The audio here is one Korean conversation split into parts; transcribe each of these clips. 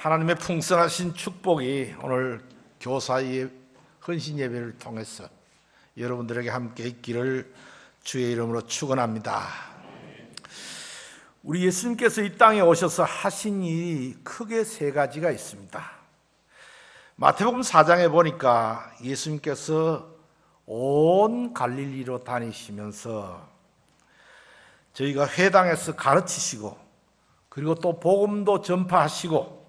하나님의 풍성하신 축복이 오늘 교사의 헌신 예배를 통해서 여러분들에게 함께 있기를 주의 이름으로 축원합니다. 우리 예수님께서 이 땅에 오셔서 하신 일이 크게 세 가지가 있습니다. 마태복음 4장에 보니까 예수님께서 온 갈릴리로 다니시면서 저희가 회당에서 가르치시고, 그리고 또 복음도 전파하시고,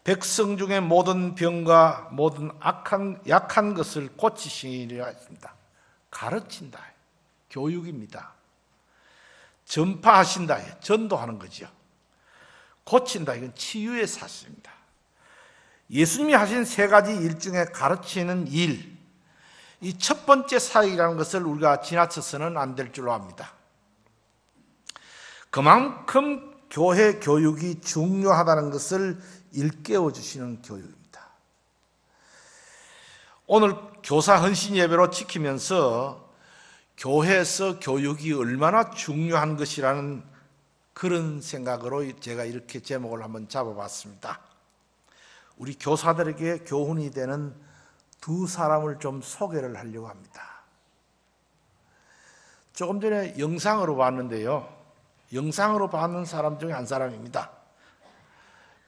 백성 중에 모든 병과 모든 약한 것을 고치시리라 했습니다. 가르친다, 교육입니다. 전파하신다, 전도하는 거죠. 고친다, 이건 치유의 사실입니다. 예수님이 하신 세 가지 일 중에 가르치는 일, 이 첫 번째 사역이라는 것을 우리가 지나쳐서는 안 될 줄로 압니다. 그만큼 교회 교육이 중요하다는 것을 일깨워 주시는 교육입니다. 오늘 교사 헌신 예배로 지키면서 교회에서 교육이 얼마나 중요한 것이라는 그런 생각으로 제가 이렇게 제목을 한번 잡아봤습니다. 우리 교사들에게 교훈이 되는 두 사람을 좀 소개를 하려고 합니다. 조금 전에 영상으로 봤는데요, 영상으로 봤는 사람 중에 한 사람입니다.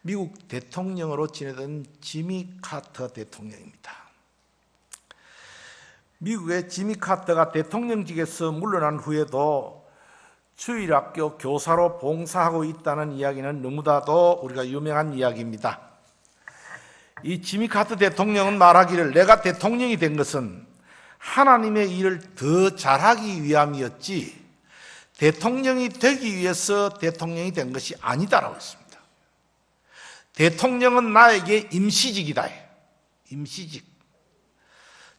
미국 대통령으로 지내던 지미 카터 대통령입니다. 미국의 지미 카터가 대통령직에서 물러난 후에도 주일학교 교사로 봉사하고 있다는 이야기는 너무나도 우리가 유명한 이야기입니다. 이 지미 카터 대통령은 말하기를, 내가 대통령이 된 것은 하나님의 일을 더 잘하기 위함이었지 대통령이 되기 위해서 대통령이 된 것이 아니다라고 했습니다. 대통령은 나에게 임시직이다. 임시직.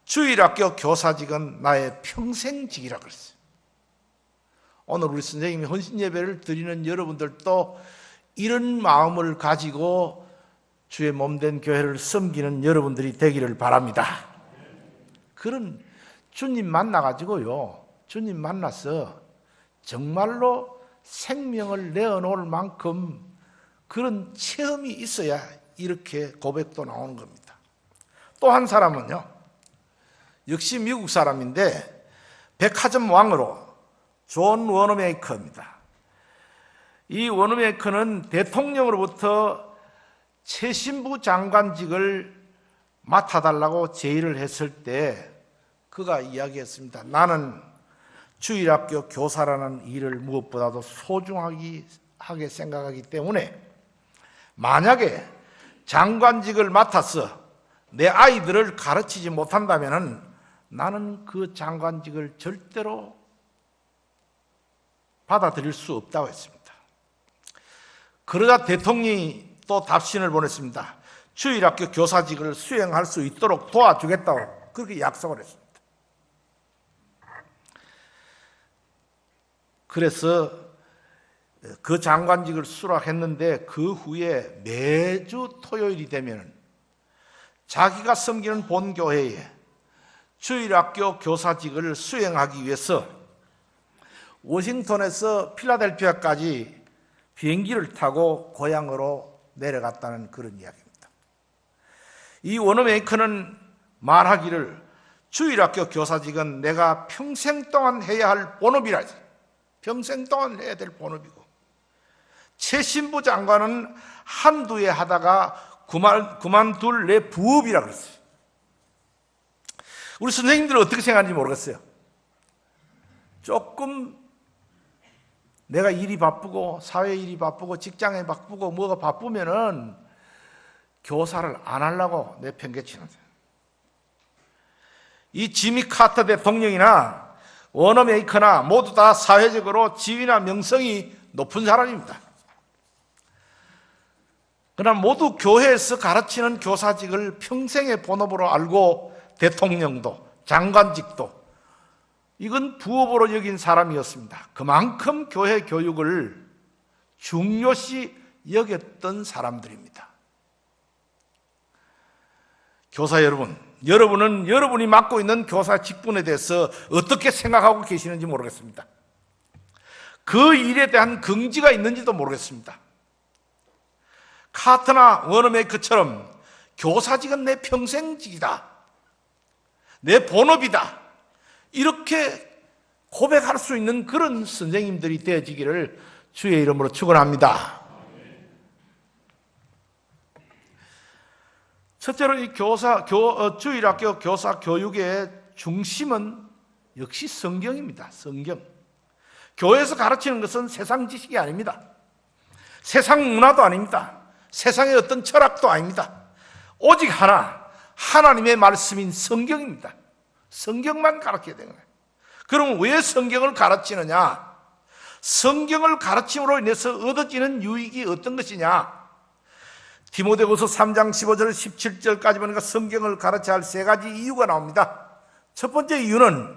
주일학교 교사직은 나의 평생직이라고 그랬어요. 오늘 우리 선생님이 헌신 예배를 드리는 여러분들도 이런 마음을 가지고 주의 몸된 교회를 섬기는 여러분들이 되기를 바랍니다. 그런 주님 만나가지고요, 주님 만나서 정말로 생명을 내어놓을 만큼 그런 체험이 있어야 이렇게 고백도 나오는 겁니다. 또 한 사람은요, 역시 미국 사람인데 백화점 왕으로 존 워너메이커입니다. 이 워너메이커는 대통령으로부터 최신부 장관직을 맡아달라고 제의를 했을 때 그가 이야기했습니다. 나는 주일학교 교사라는 일을 무엇보다도 소중하게 생각하기 때문에 만약에 장관직을 맡아서 내 아이들을 가르치지 못한다면 나는 그 장관직을 절대로 받아들일 수 없다고 했습니다. 그러자 대통령이 또 답신을 보냈습니다. 주일학교 교사직을 수행할 수 있도록 도와주겠다고 그렇게 약속을 했습니다. 그래서 그 장관직을 수락했는데 그 후에 매주 토요일이 되면 자기가 섬기는 본교회에 주일학교 교사직을 수행하기 위해서 워싱턴에서 필라델피아까지 비행기를 타고 고향으로 내려갔다는 그런 이야기입니다. 이 워너메이커는 말하기를, 주일학교 교사직은 내가 평생 동안 해야 할 본업이라 했어요. 평생 동안 해야 될 본업이고, 최신부 장관은 한두 해 하다가 그만둘 내 부업이라 그랬어요. 우리 선생님들은 어떻게 생각하는지 모르겠어요. 조금 내가 일이 바쁘고 사회 일이 바쁘고 직장에 바쁘고 뭐가 바쁘면은 교사를 안 하려고 내팽개치는 거예요. 이 지미 카터 대통령이나 워너메이커나 모두 다 사회적으로 지위나 명성이 높은 사람입니다. 그러나 모두 교회에서 가르치는 교사직을 평생의 본업으로 알고 대통령도 장관직도 이건 부업으로 여긴 사람이었습니다. 그만큼 교회 교육을 중요시 여겼던 사람들입니다. 교사 여러분, 여러분은 여러분이 맡고 있는 교사 직분에 대해서 어떻게 생각하고 계시는지 모르겠습니다. 그 일에 대한 긍지가 있는지도 모르겠습니다. 카트나 워너메이커처럼 교사직은 내 평생직이다, 내 본업이다, 이렇게 고백할 수 있는 그런 선생님들이 되어지기를 주의 이름으로 축원합니다. 첫째로 이 주일학교 교사 교육의 중심은 역시 성경입니다. 성경. 교회에서 가르치는 것은 세상 지식이 아닙니다. 세상 문화도 아닙니다. 세상의 어떤 철학도 아닙니다. 오직 하나님의 말씀인 성경입니다. 성경만 가르쳐야 되는 거예요. 그럼 왜 성경을 가르치느냐? 성경을 가르침으로 인해서 얻어지는 유익이 어떤 것이냐? 디모데후서 3장 15절 17절까지 보니까 성경을 가르쳐야 할 세 가지 이유가 나옵니다. 첫 번째 이유는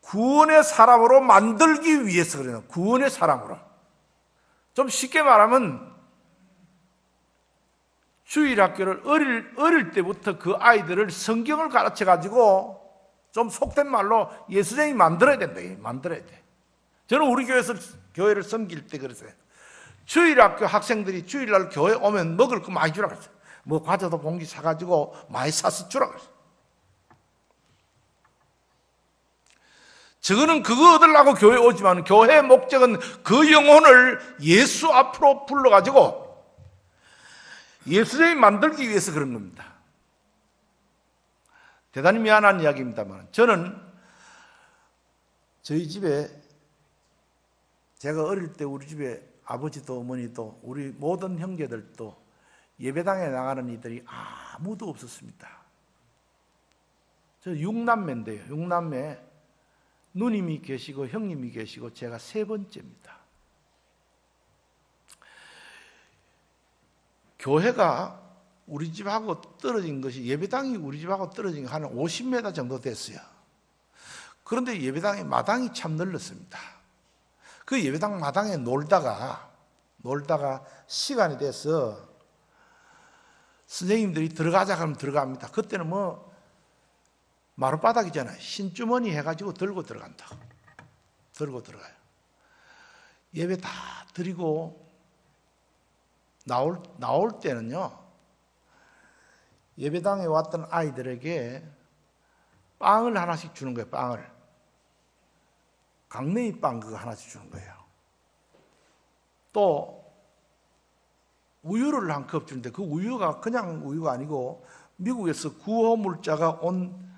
구원의 사람으로 만들기 위해서 그래요. 구원의 사람으로. 좀 쉽게 말하면 주일학교를 어릴 때부터 그 아이들을 성경을 가르쳐 가지고 좀 속된 말로 예수쟁이 만들어야 된다. 만들어야 돼. 저는 우리 교회를 섬길 때 그랬어요. 주일학교 학생들이 주일날 교회 오면 먹을 거 많이 주라 그랬어요. 뭐 과자도 봉지 사가지고 많이 사서 주라 그랬어요. 저거는 그거 얻으려고 교회 오지만 교회의 목적은 그 영혼을 예수 앞으로 불러가지고 예수님이 만들기 위해서 그런 겁니다. 대단히 미안한 이야기입니다만 저는 저희 집에 제가 어릴 때 우리 집에 아버지도 어머니도 우리 모든 형제들도 예배당에 나가는 이들이 아무도 없었습니다. 저 6남매인데요. 6남매 누님이 계시고 형님이 계시고 제가 세 번째입니다. 교회가 우리 집하고 떨어진 것이 예배당이 우리 집하고 떨어진 게 한 50m 정도 됐어요. 그런데 예배당의 마당이 참 넓었습니다. 그 예배당 마당에 놀다가 시간이 돼서 선생님들이 들어가자 하면 들어갑니다. 그때는 뭐 마룻바닥이잖아요. 신주머니 해가지고 들고 들어간다. 들고 들어가요. 예배 다 드리고 나올 때는요, 예배당에 왔던 아이들에게 빵을 하나씩 주는 거예요. 빵을. 강냉이 빵 그거 하나씩 주는 거예요. 또 우유를 한 컵 주는데 그 우유가 그냥 우유가 아니고 미국에서 구호물자가 온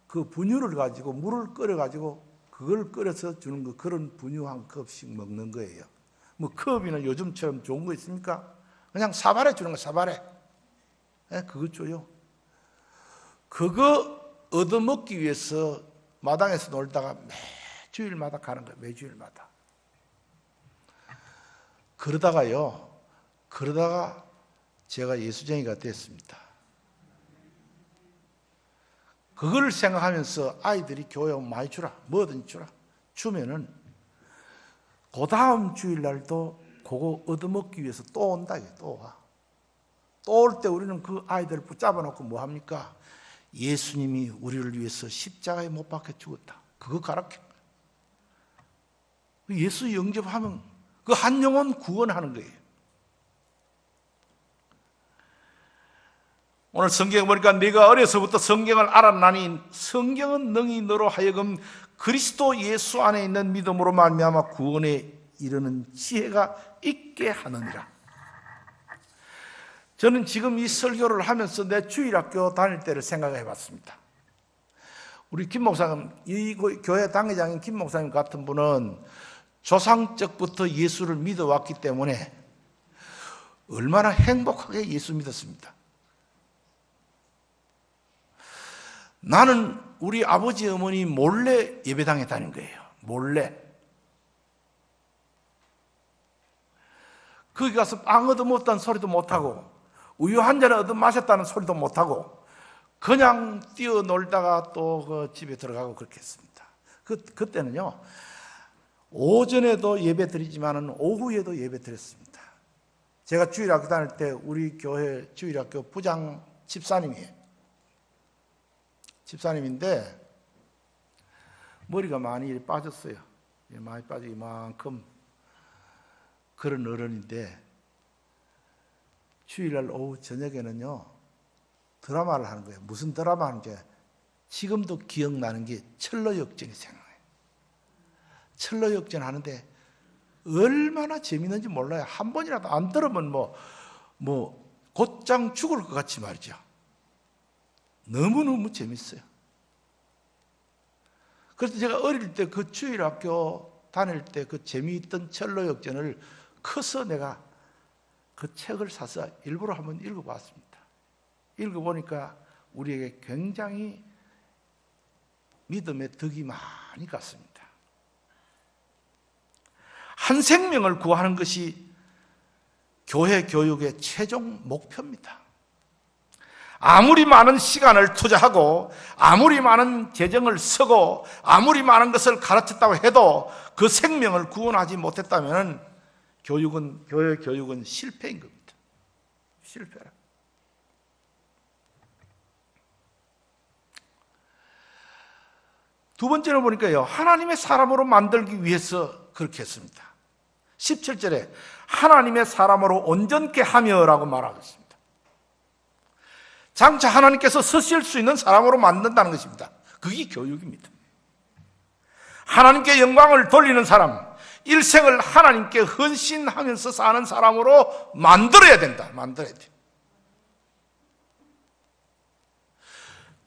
그 분유를 가지고 물을 끓여가지고 그걸 끓여서 주는 거, 그런 분유 한 컵씩 먹는 거예요. 뭐 컵이나 요즘처럼 좋은 거 있습니까? 그냥 사발에 주는 거, 사발에. 네, 그거 줘요. 그거 얻어먹기 위해서 마당에서 놀다가 매주일마다 가는 거예요. 매주일마다. 그러다가 제가 예수쟁이가 됐습니다. 그걸 생각하면서 아이들이 교회 오면 많이 주라. 뭐든지 주라. 주면은 그 다음 주일날도 그거 얻어먹기 위해서 또 온다. 또 와. 또 올 때 우리는 그 아이들을 붙잡아 놓고 뭐 합니까? 예수님이 우리를 위해서 십자가에 못 박혀 죽었다. 그거 가르쳐. 예수 영접하면 그 한 영혼 구원하는 거예요. 오늘 성경에 보니까 네가 어려서부터 성경을 알았나니 성경은 능히 너로 하여금 그리스도 예수 안에 있는 믿음으로 말미암아 구원에 이르는 지혜가 있게 하느니라. 저는 지금 이 설교를 하면서 내 주일학교 다닐 때를 생각해 봤습니다. 우리 김 목사님, 이 교회 당회장인 김 목사님 같은 분은 조상적부터 예수를 믿어왔기 때문에 얼마나 행복하게 예수 믿었습니다. 나는 우리 아버지 어머니 몰래 예배당에 다닌 거예요. 몰래. 거기 가서 빵 얻어먹었다는 소리도 못하고 우유 한 잔 얻어 마셨다는 소리도 못하고 그냥 뛰어놀다가 또 그 집에 들어가고 그렇게 했습니다. 그때는요, 오전에도 예배 드리지만은 오후에도 예배 드렸습니다. 제가 주일학교 다닐 때 우리 교회 주일학교 부장 집사님이에요. 집사님인데 머리가 많이 빠졌어요. 많이 빠지고 이만큼 그런 어른인데 주일날 오후 저녁에는요 드라마를 하는 거예요. 무슨 드라마 하는지 지금도 기억나는 게 철로역전이 생각나요. 철로역전 하는데 얼마나 재밌는지 몰라요. 한 번이라도 안 들으면 곧장 죽을 것 같이 말이죠. 너무너무 재밌어요. 그래서 제가 어릴 때 그 주일학교 다닐 때 그 재미있던 철로역전을 커서 내가 그 책을 사서 일부러 한번 읽어봤습니다. 읽어보니까 우리에게 굉장히 믿음의 덕이 많이 갔습니다. 한 생명을 구하는 것이 교회 교육의 최종 목표입니다. 아무리 많은 시간을 투자하고 아무리 많은 재정을 쓰고 아무리 많은 것을 가르쳤다고 해도 그 생명을 구원하지 못했다면 교회 교육은 실패인 겁니다. 실패라. 두 번째로 보니까요, 하나님의 사람으로 만들기 위해서 그렇게 했습니다. 17절에 하나님의 사람으로 온전케 하며라고 말하고 있습니다. 장차 하나님께서 쓰실 수 있는 사람으로 만든다는 것입니다. 그게 교육입니다. 하나님께 영광을 돌리는 사람, 일생을 하나님께 헌신하면서 사는 사람으로 만들어야 된다. 만들어야 돼.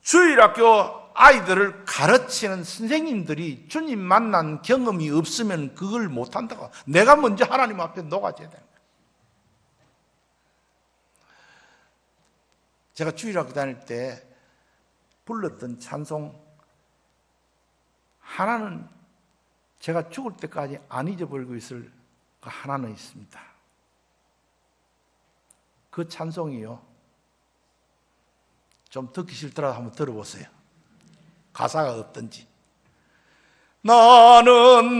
주일학교 아이들을 가르치는 선생님들이 주님 만난 경험이 없으면 그걸 못한다고. 내가 먼저 하나님 앞에 녹아져야 되는 거예요. 제가 주일학교 다닐 때 불렀던 찬송 하나는 제가 죽을 때까지 안 잊어버리고 있을 그 하나는 있습니다. 그 찬송이요, 좀 듣기 싫더라도 한번 들어보세요. 가사가 어떤지. 나는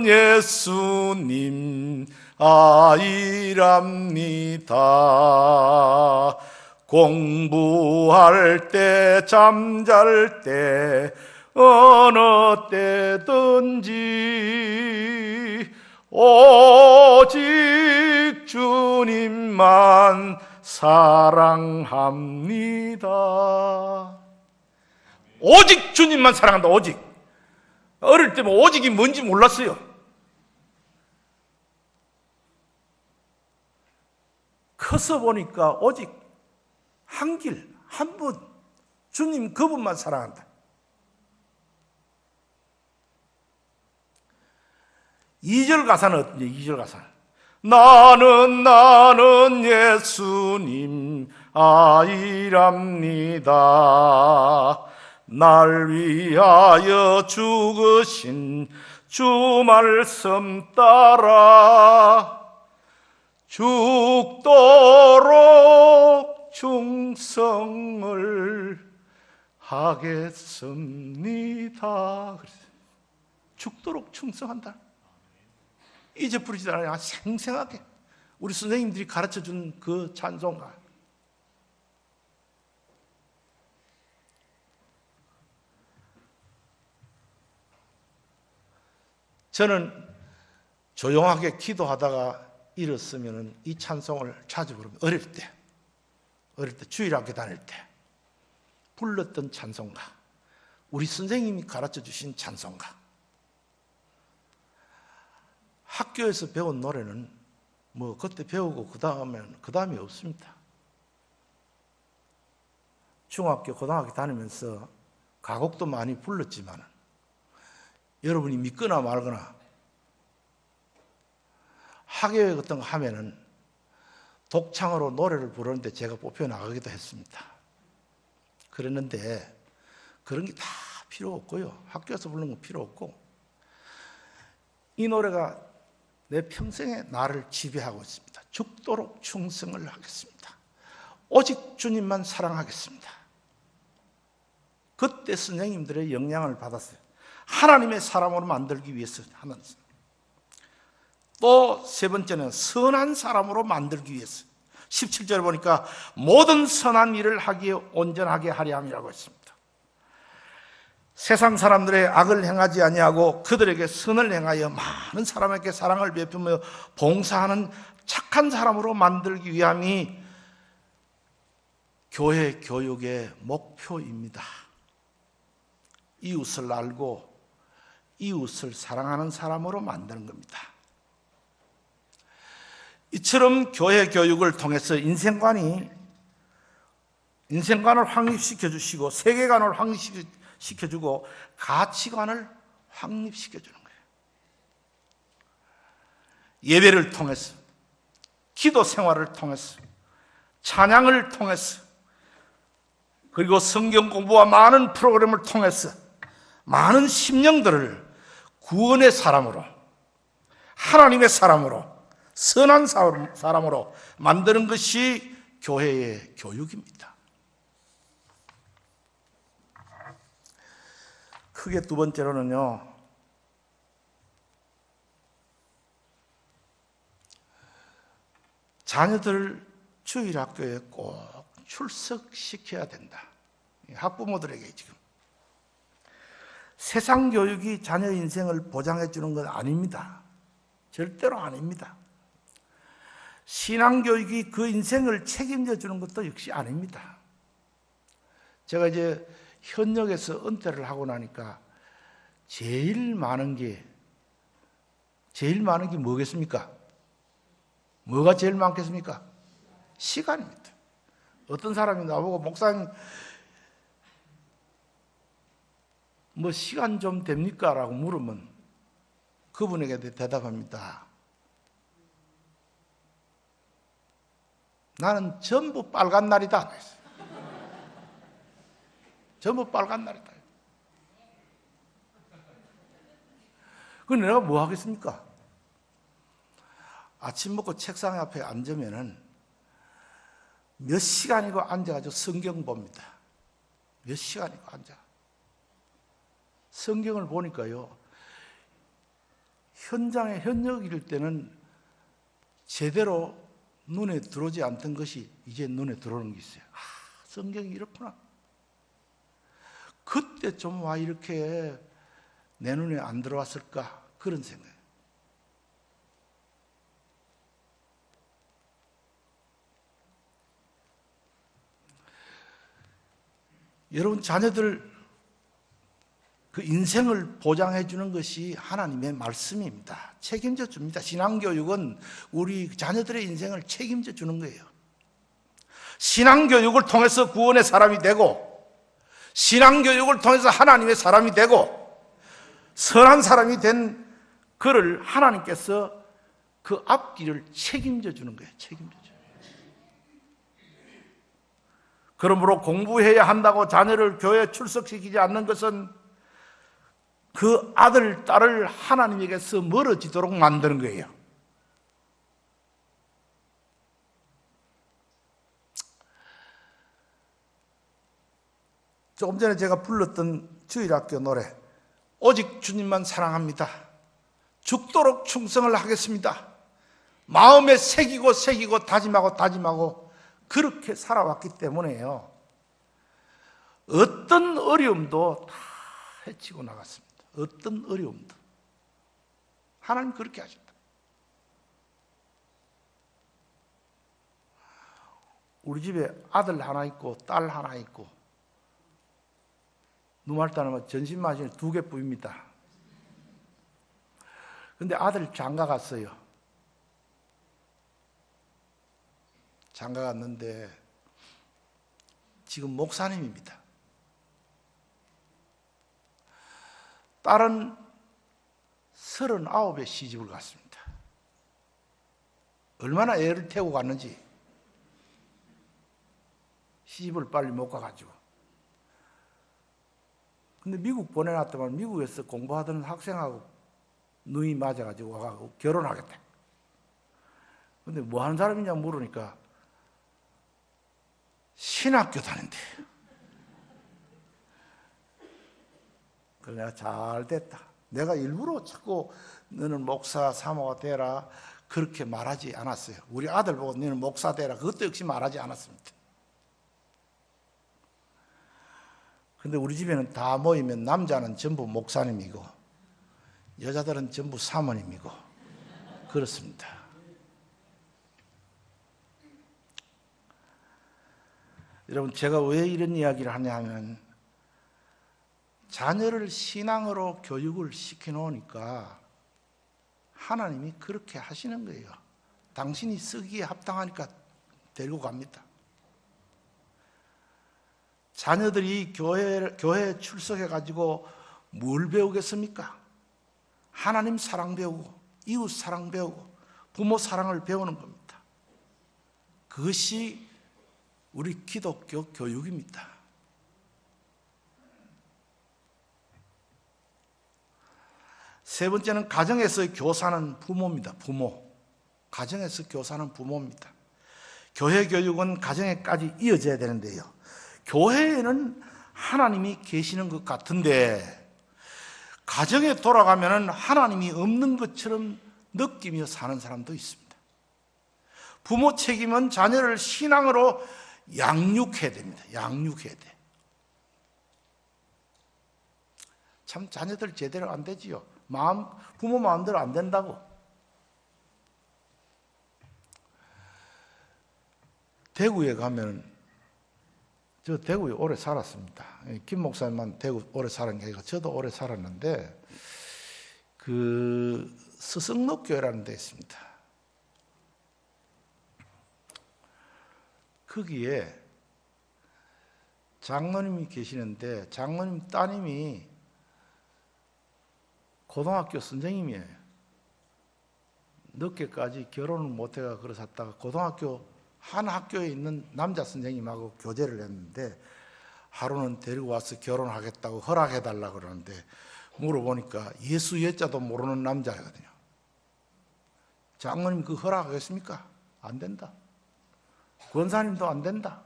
예수님 아이랍니다. 공부할 때 잠잘 때 어느 때든지 오직 주님만 사랑합니다. 오직 주님만 사랑한다. 오직. 어릴 때 오직이 뭔지 몰랐어요. 커서 보니까 오직 한 길, 한 분, 주님 그분만 사랑한다. 2절 가사는 어떤지, 2절 가사는. 나는 예수님 아이랍니다. 날 위하여 죽으신 주 말씀 따라 죽도록 충성을 하겠습니다. 죽도록 충성한다. 잊어버리지 않아요. 생생하게 우리 선생님들이 가르쳐준 그 찬송가. 저는 조용하게 기도하다가 일었으면 이 찬송을 자주 부릅니다. 어릴 때 주일학교 다닐 때 불렀던 찬송가, 우리 선생님이 가르쳐 주신 찬송가. 학교에서 배운 노래는 그때 배우고 그 다음이 없습니다. 중학교, 고등학교 다니면서 가곡도 많이 불렀지만 여러분이 믿거나 말거나 학예회 같은 거 하면은 독창으로 노래를 부르는데 제가 뽑혀 나가기도 했습니다. 그랬는데 그런 게 다 필요 없고요. 학교에서 부르는 건 필요 없고, 이 노래가 내 평생에 나를 지배하고 있습니다. 죽도록 충성을 하겠습니다. 오직 주님만 사랑하겠습니다. 그때 선생님들의 영향을 받았어요. 하나님의 사람으로 만들기 위해서 하는. 또 세 번째는 선한 사람으로 만들기 위해서. 17절에 보니까 모든 선한 일을 하기에 온전하게 하려 함이라고 했습니다. 세상 사람들의 악을 행하지 아니하고 그들에게 선을 행하여 많은 사람에게 사랑을 베푸며 봉사하는 착한 사람으로 만들기 위함이 교회 교육의 목표입니다. 이웃을 알고 이웃을 사랑하는 사람으로 만드는 겁니다. 이처럼 교회 교육을 통해서 인생관을 확립시켜 주시고 세계관을 확립시켜 주고 가치관을 확립시켜 주는 거예요. 예배를 통해서, 기도 생활을 통해서, 찬양을 통해서, 그리고 성경 공부와 많은 프로그램을 통해서 많은 심령들을 구원의 사람으로, 하나님의 사람으로, 선한 사람으로 만드는 것이 교회의 교육입니다. 크게 두 번째로는요, 자녀들을 주일학교에 꼭 출석시켜야 된다. 학부모들에게 지금 세상 교육이 자녀 인생을 보장해 주는 건 아닙니다. 절대로 아닙니다. 신앙 교육이 그 인생을 책임져 주는 것도 역시 아닙니다. 제가 이제 현역에서 은퇴를 하고 나니까 제일 많은 게 뭐겠습니까? 뭐가 제일 많겠습니까? 시간입니다. 어떤 사람이 나보고 목사님 뭐 시간 좀 됩니까? 라고 물으면 그분에게 대답합니다. 나는 전부 빨간 날이다. 전부 빨간 날이다. 그럼 내가 뭐 하겠습니까? 아침 먹고 책상 앞에 앉으면은 몇 시간이고 앉아가지고 성경 봅니다. 몇 시간이고 앉아. 성경을 보니까요, 현역일 때는 제대로 눈에 들어오지 않던 것이 이제 눈에 들어오는 게 있어요. 아, 성경이 이렇구나. 그때 좀 와 이렇게 내 눈에 안 들어왔을까? 그런 생각이에요. 여러분, 자녀들 그 인생을 보장해 주는 것이 하나님의 말씀입니다. 책임져 줍니다. 신앙교육은 우리 자녀들의 인생을 책임져 주는 거예요. 신앙교육을 통해서 구원의 사람이 되고, 신앙교육을 통해서 하나님의 사람이 되고, 선한 사람이 된 그를 하나님께서 그 앞길을 책임져 주는 거예요. 책임져 줘요. 그러므로 공부해야 한다고 자녀를 교회에 출석시키지 않는 것은 그 아들, 딸을 하나님에게서 멀어지도록 만드는 거예요. 조금 전에 제가 불렀던 주일학교 노래, 오직 주님만 사랑합니다. 죽도록 충성을 하겠습니다. 마음에 새기고 다짐하고 그렇게 살아왔기 때문에요, 어떤 어려움도 다 헤치고 나갔습니다. 어떤 어려움도. 하나님 그렇게 하셨다. 우리 집에 아들 하나 있고 딸 하나 있고 누말 따르면 전신마신이 2개뿐입니다. 근데 아들 장가 갔어요. 장가 갔는데 지금 목사님입니다. 딸은 39에 시집을 갔습니다. 얼마나 애를 태우고 갔는지, 시집을 빨리 못 가가지고. 근데 미국 보내놨더만 미국에서 공부하던 학생하고 눈이 맞아가지고 와가지고 결혼하겠다. 근데 뭐 하는 사람이냐 물으니까 신학교 다닌대. 그래, 내가 잘 됐다. 내가 일부러 자꾸 너는 목사 사모가 되라 그렇게 말하지 않았어요. 우리 아들 보고 너는 목사 되라 그것도 역시 말하지 않았습니다. 근데 우리 집에는 다 모이면 남자는 전부 목사님이고 여자들은 전부 사모님이고 그렇습니다. 여러분, 제가 왜 이런 이야기를 하냐 하면 자녀를 신앙으로 교육을 시켜놓으니까 하나님이 그렇게 하시는 거예요. 당신이 쓰기에 합당하니까 데리고 갑니다. 자녀들이 교회에 출석해가지고 뭘 배우겠습니까? 하나님 사랑 배우고 이웃 사랑 배우고 부모 사랑을 배우는 겁니다. 그것이 우리 기독교 교육입니다. 세 번째는 가정에서의 교사는 부모입니다. 부모. 가정에서 교사는 부모입니다. 교회 교육은 가정에까지 이어져야 되는데요. 교회에는 하나님이 계시는 것 같은데 가정에 돌아가면 하나님이 없는 것처럼 느끼며 사는 사람도 있습니다. 부모 책임은 자녀를 신앙으로 양육해야 됩니다. 양육해야 돼. 참 자녀들 제대로 안 되지요. 부모 마음대로 안 된다고. 대구에 가면, 저 대구에 오래 살았습니다. 김 목사님만 대구 오래 살은 게 아니라 저도 오래 살았는데, 그 스승록교회라는 데 있습니다. 거기에 장로님이 계시는데 장로님 따님이 고등학교 선생님이에요. 늦게까지 결혼을 못해가 그러셨다가 고등학교 한 학교에 있는 남자 선생님하고 교제를 했는데 하루는 데리고 와서 결혼하겠다고 허락해달라고 그러는데 물어보니까 예수 예자도 모르는 남자거든요. 장로님 그 허락하겠습니까? 안 된다. 권사님도 안 된다.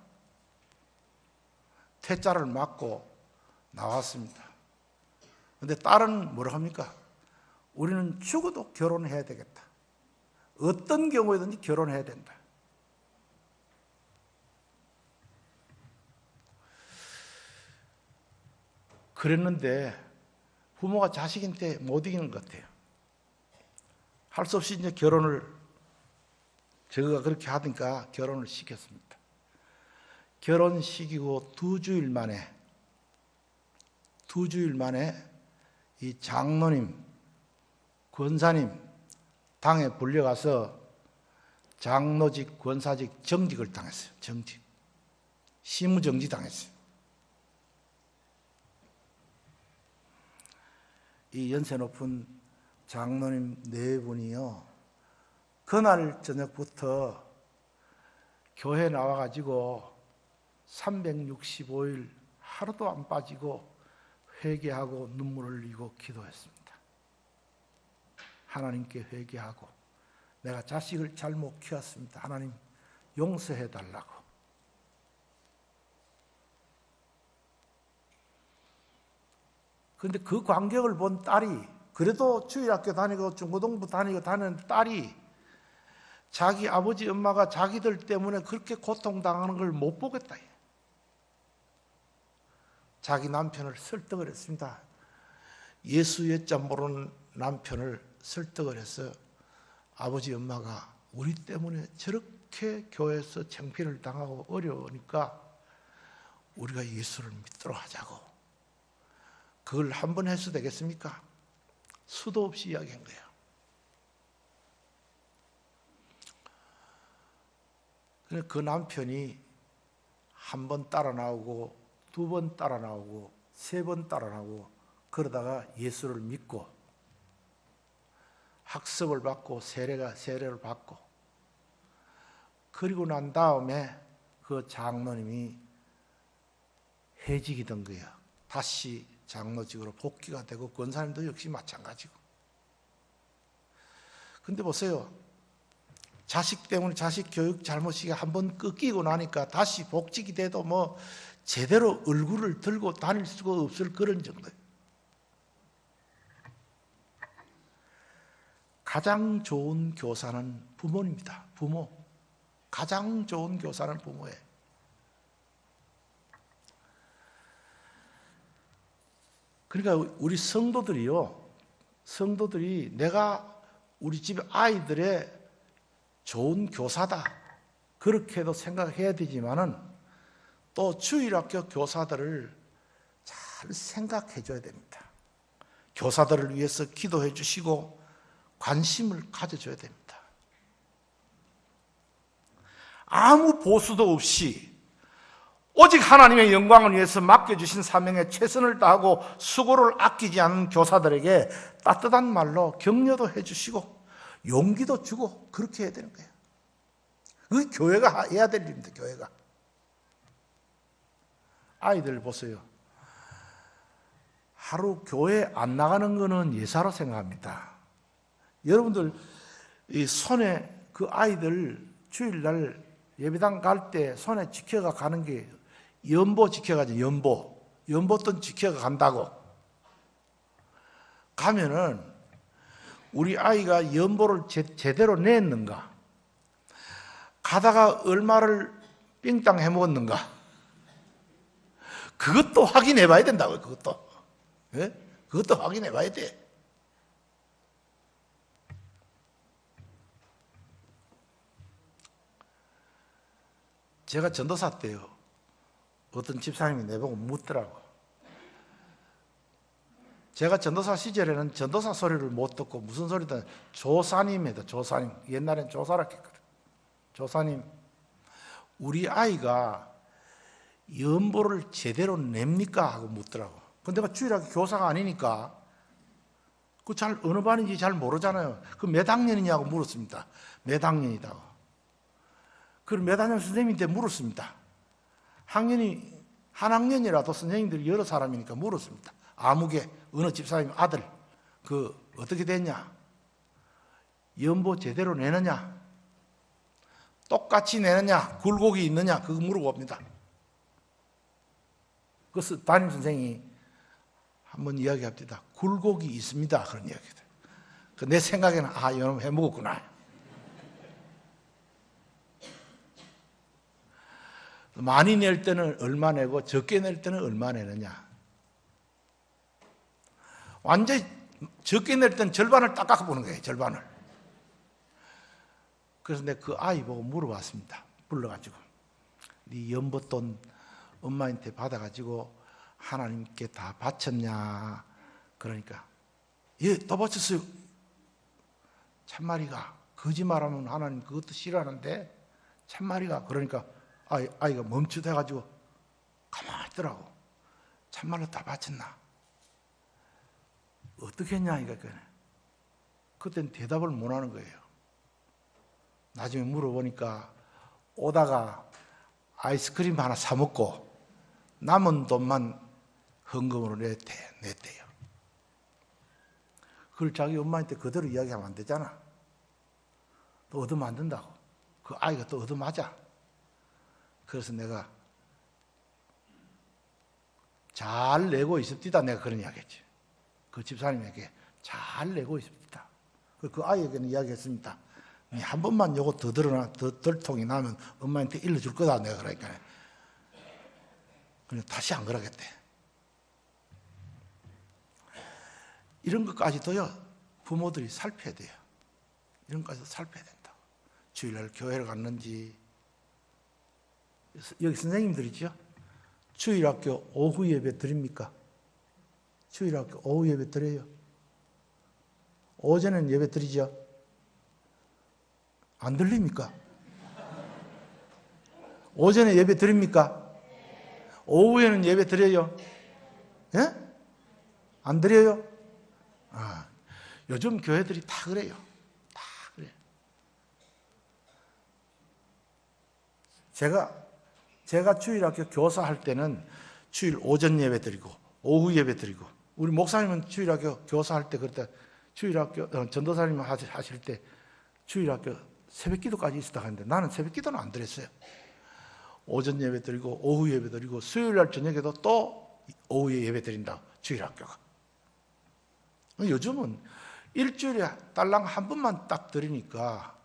퇴짜를 맞고 나왔습니다. 근데 딸은 뭐라 합니까? 우리는 죽어도 결혼해야 되겠다. 어떤 경우에든지 결혼해야 된다. 그랬는데 부모가 자식한테 못 이기는 것 같아요. 할 수 없이 이제 결혼을 저가 그렇게 하니까 결혼을 시켰습니다. 결혼시키고 두 주일 만에 이 장로님, 권사님 당에 불려가서 장로직, 권사직 정직을 당했어요. 정직. 시무정지 당했어요. 이 연세 높은 장로님 네 분이요. 그날 저녁부터 교회 나와가지고 365일 하루도 안 빠지고 회개하고 눈물을 흘리고 기도했습니다. 하나님께 회개하고 내가 자식을 잘못 키웠습니다. 하나님 용서해달라고. 그런데 그 광경을 본 딸이, 그래도 주일학교 다니고 중고등부 다니고 다니는 딸이 자기 아버지 엄마가 자기들 때문에 그렇게 고통당하는 걸 못 보겠다. 자기 남편을 설득을 했습니다. 예수 예자 모르는 남편을 설득을 해서 아버지 엄마가 우리 때문에 저렇게 교회에서 창피를 당하고 어려우니까 우리가 예수를 믿도록 하자고. 그걸 한 번 해서 되겠습니까? 수도 없이 이야기한 거예요. 그 남편이 한 번 따라 나오고 두 번 따라 나오고 세 번 따라 나오고 그러다가 예수를 믿고 학습을 받고 세례를 받고 그리고 난 다음에 그 장로님이 해직이 된 거예요. 다시 장로직으로 복귀가 되고 권사님도 역시 마찬가지고. 근데 보세요. 자식 때문에 자식 교육 잘못이 한번 꺾이고 나니까 다시 복직이 돼도 뭐 제대로 얼굴을 들고 다닐 수가 없을 그런 정도예요. 가장 좋은 교사는 부모입니다. 부모. 가장 좋은 교사는 부모예요. 그러니까 우리 성도들이 내가 우리 집 아이들의 좋은 교사다, 그렇게도 생각해야 되지만은 또 주일학교 교사들을 잘 생각해 줘야 됩니다. 교사들을 위해서 기도해 주시고 관심을 가져줘야 됩니다. 아무 보수도 없이 오직 하나님의 영광을 위해서 맡겨주신 사명에 최선을 다하고 수고를 아끼지 않은 교사들에게 따뜻한 말로 격려도 해주시고 용기도 주고 그렇게 해야 되는 거예요. 그게 교회가 해야 될 일입니다. 교회가. 아이들 보세요. 하루 교회 안 나가는 거는 예사로 생각합니다. 여러분들 이 손에 그 아이들 주일날 예배당 갈 때 손에 지켜가 가는 게 연보 지켜가지, 연보돈 지켜가 간다고. 가면은 우리 아이가 연보를 제대로 냈는가? 가다가 얼마를 삥땅 해먹었는가? 그것도 확인해 봐야 된다고요, 그것도. 예? 그것도 확인해 봐야 돼. 제가 전도사 때요, 어떤 집사님이 내보고 묻더라고. 제가 전도사 시절에는 전도사 소리를 못 듣고 무슨 소리든 조사님이다, 조사님. 옛날엔 조사라 했거든. 조사님, 우리 아이가 연보를 제대로 냅니까? 하고 묻더라고. 근데 내가 주일학교 교사가 아니니까 그 잘 어느 반인지 잘 모르잖아요. 그 몇 학년이냐고 물었습니다. 몇 학년이다고. 그럼 몇 학년 선생님한테 물었습니다. 학년이 한 학년이라도 선생님들이 여러 사람이니까 물었습니다. 아무개 어느 집사님 아들 그 어떻게 됐냐? 연보 제대로 내느냐? 똑같이 내느냐? 굴곡이 있느냐? 그거 물어봅니다. 그래서 담임 선생이 한번 이야기합니다. 굴곡이 있습니다. 그런 이야기들. 내 생각에는 이놈 해먹었구나. 많이 낼 때는 얼마 내고 적게 낼 때는 얼마 내느냐. 완전히 적게 낼 때는 절반을 딱 깎아보는 거예요. 절반을. 그래서 내가 그 아이 보고 물어봤습니다. 불러가지고 네 연보돈 엄마한테 받아가지고 하나님께 다 바쳤냐. 그러니까 예, 다 바쳤어요. 참말이가. 거짓말하면 하나님 그것도 싫어하는데 참말이가. 그러니까 아이가 멈칫해가지고 가만히 있더라고. 참말로 다 바쳤나? 어떻게 했냐? 이거. 그때는 대답을 못 하는 거예요. 나중에 물어보니까 오다가 아이스크림 하나 사 먹고 남은 돈만 헌금으로 냈대요. 그걸 자기 엄마한테 그대로 이야기하면 안 되잖아. 또 얻어맞는다고. 그 아이가 또 얻어맞아. 그래서 내가 잘 내고 있습니다. 내가 그런 이야기했지. 그 집사님에게 잘 내고 있습니다. 그 아이에게는 이야기했습니다. 한 번만 요거 더 들어나, 덜 통이 나면 엄마한테 일러줄 거다. 내가 그러니까. 그냥 다시 안 그러겠대. 이런 것까지도요, 부모들이 살펴야 돼요. 이런 것까지도 살펴야 된다. 주일날 교회를 갔는지. 여기 선생님들이죠? 주일학교 오후 예배 드립니까? 주일학교 오후 예배 드려요? 오전에는 예배 드리죠? 안 들립니까? 오전에 예배 드립니까? 오후에는 예배 드려요? 예? 안 드려요? 요즘 교회들이 다 그래요. 다 그래요. 제가 주일학교 교사할 때는 주일 오전 예배 드리고 오후 예배 드리고, 우리 목사님은 주일학교 교사할 때 그럴 때 주일학교 전도사님 하실 때 주일학교 새벽기도까지 있었다 하는데 나는 새벽기도는 안 드렸어요. 오전 예배 드리고 오후 예배 드리고 수요일날 저녁에도 또 오후에 예배 드린다. 주일학교가. 요즘은 일주일에 딸랑 한 번만 딱 드리니까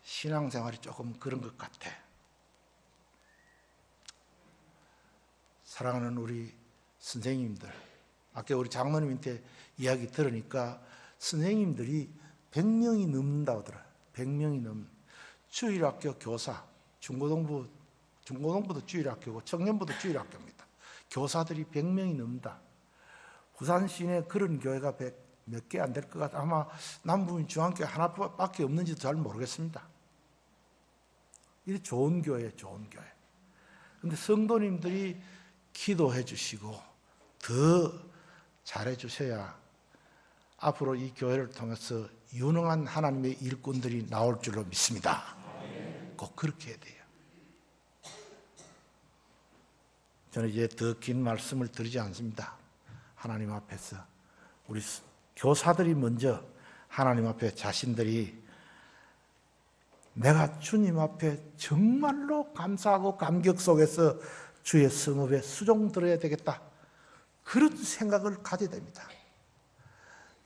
신앙생활이 조금 그런 것 같아. 사랑하는 우리 선생님들, 아까 우리 장로님한테 이야기 들으니까 선생님들이 100명이 넘는다고 하더라고요. 100명이 넘는 주일학교 교사, 중고등부도 주일학교고 청년부도 주일학교입니다. 교사들이 100명이 넘는다. 부산 시내 그런 교회가 몇 개 안 될 것 같아. 아마 남부민 중앙교회 하나밖에 없는지도 잘 모르겠습니다. 이 좋은 교회예요, 좋은 교회. 그런데 성도님들이 기도해 주시고 더 잘해 주셔야 앞으로 이 교회를 통해서 유능한 하나님의 일꾼들이 나올 줄로 믿습니다. 꼭 그렇게 해야 돼요. 저는 이제 더 긴 말씀을 드리지 않습니다. 하나님 앞에서 우리 교사들이 먼저 하나님 앞에 자신들이 내가 주님 앞에 정말로 감사하고 감격 속에서 주의 성읍에 수종들어야 되겠다. 그런 생각을 가져야 됩니다.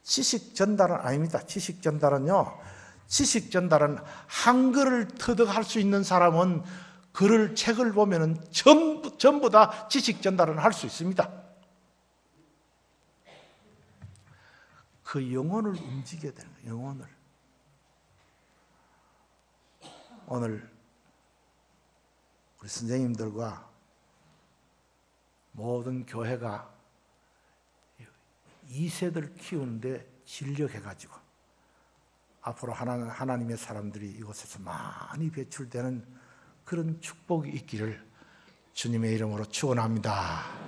지식 전달은 아닙니다. 지식 전달은요. 지식 전달은 한글을 터득할 수 있는 사람은 책을 보면은 전부 다 지식 전달은 할 수 있습니다. 그 영혼을 움직여야 되는 거예요. 영혼을. 오늘 우리 선생님들과 모든 교회가 2세들 키우는데 진력해가지고 앞으로 하나님의 사람들이 이곳에서 많이 배출되는 그런 축복이 있기를 주님의 이름으로 축원합니다.